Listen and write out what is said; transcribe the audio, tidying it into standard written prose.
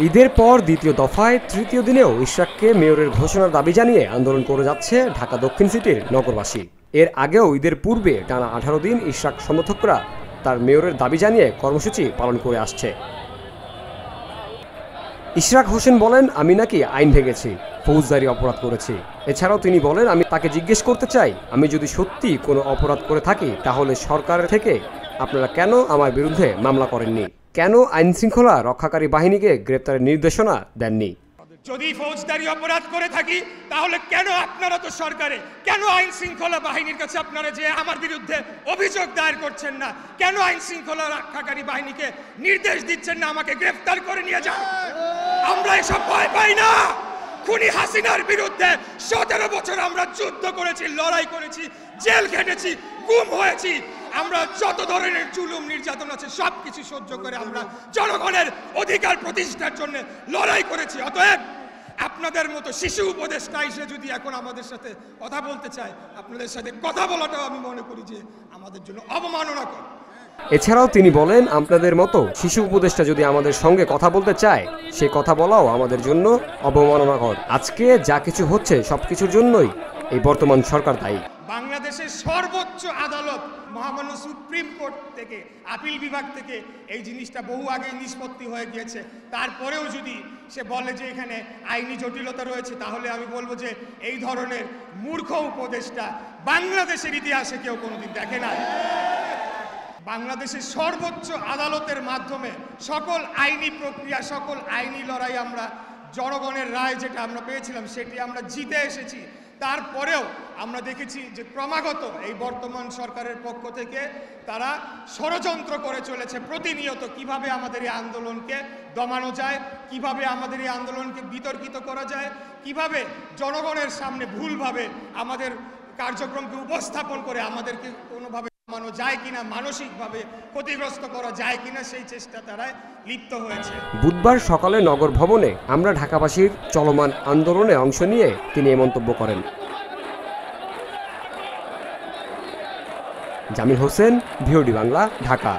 ঈদের পর দ্বিতীয় দফায় তৃতীয় দিনেও ইশরাককে মেয়রের ঘোষণার দাবি জানিয়ে আন্দোলন করে যাচ্ছে ঢাকা দক্ষিণ সিটির নগরবাসী। এর আগেও ঈদের পূর্বে টানা 18 দিন ইশরাক সমর্থকরা তার মেয়রের দাবি জানিয়ে কর্মসূচি পালন করে আসছে। ইশরাক হোসেন বলেন, আমি নাকি আইন ভেঙেছি, ফৌজদারি অপরাধ করেছি। এছাড়াও তিনি বলেন, আমি তাকে জিজ্ঞেস করতে চাই, আমি যদি সত্যি কোনো অপরাধ করে থাকি তাহলে সরকারের থেকে আপনারা কেন আমার বিরুদ্ধে মামলা করেননি? কেন আইন শৃঙ্খলা রক্ষাকারী বাহিনীকে গ্রেপ্তারের নির্দেশনা দেননি? যদি ফৌজদারি অপরাধ করে থাকি তাহলে কেন আপনারা তো সরকারে, কেন আইন শৃঙ্খলা বাহিনীর কাছে আপনারা যে আমার বিরুদ্ধে অভিযোগ দায়ের করছেন না? কেন আইন শৃঙ্খলা রক্ষাকারী বাহিনীকে নির্দেশ দিচ্ছেন না আমাকে গ্রেফতার করে নিয়ে যাও? আমরা এসব ভয় পাই না। খুনি হাসিনার বিরুদ্ধে 17 বছর আমরা যুদ্ধ করেছি, লড়াই করেছি, জেল খেটেছি, গুম হয়েছি। আমরা যত ধরনের জুলুম নির্যাতন আছে সবকিছু সহ্য করে আমরা জনগণের অধিকার প্রতিষ্ঠার জন্য লড়াই করেছি। অতএব আপনাদের মতো শিশু উপদেষ্টা এসে যদি এখন আমাদের সাথে কথা বলতে চায়, আপনাদের সাথে কথা বলাটাও আমি মনে করি যে আমাদের জন্য অবমাননাকর। এছাড়াও তিনি বলেন, আপনাদের মতো শিশু উপদেষ্টা যদি আমাদের সঙ্গে কথা বলতে চায়, সে কথা বলাও আমাদের জন্য অবমাননাকর। আজকে যা কিছু হচ্ছে সবকিছুর জন্যই এই বর্তমান সরকার দায়ী। বাংলাদেশের সর্বোচ্চ আদালত মহামান্য সুপ্রিম কোর্ট থেকে, আপিল বিভাগ থেকে এই জিনিসটা বহু আগেই নিষ্পত্তি হয়ে গিয়েছে। তারপরেও যদি সে বলে যে এখানে আইনি জটিলতা রয়েছে, তাহলে আমি বলবো যে এই ধরনের মূর্খ উপদেষ্টা বাংলাদেশের ইতিহাসে কেউ কোনোদিন দেখে নাই। বাংলাদেশের সর্বোচ্চ আদালতের মাধ্যমে সকল আইনি প্রক্রিয়া, সকল আইনি লড়াই আমরা জনগণের রায় যেটা আমরা পেয়েছিলাম সেটি আমরা জিতে এসেছি। তারপরেও আমরা দেখেছি যে ক্রমাগত এই বর্তমান সরকারের পক্ষ থেকে তারা ষড়যন্ত্র করে চলেছে প্রতিনিয়ত, কিভাবে আমাদের এই আন্দোলনকে দমানো যায়, কিভাবে আমাদের এই আন্দোলনকে বিতর্কিত করা যায়, কিভাবে জনগণের সামনে ভুলভাবে আমাদের কার্যক্রমকে উপস্থাপন করে আমাদেরকে কোনোভাবে মানো যায় কিনা, মানসিকভাবে ক্ষতিগ্রস্ত করা যায় কিনা, সেই চেষ্টা তারা লিপ্ত হয়েছে। বুধবার সকালে নগর ভবনে আমরা ঢাকাবাসীর চলমান আন্দোলনে অংশ নিয়ে তিনি এই মন্তব্য করেন। জামিল হোসেন, ভিওডি বাংলা, ঢাকা।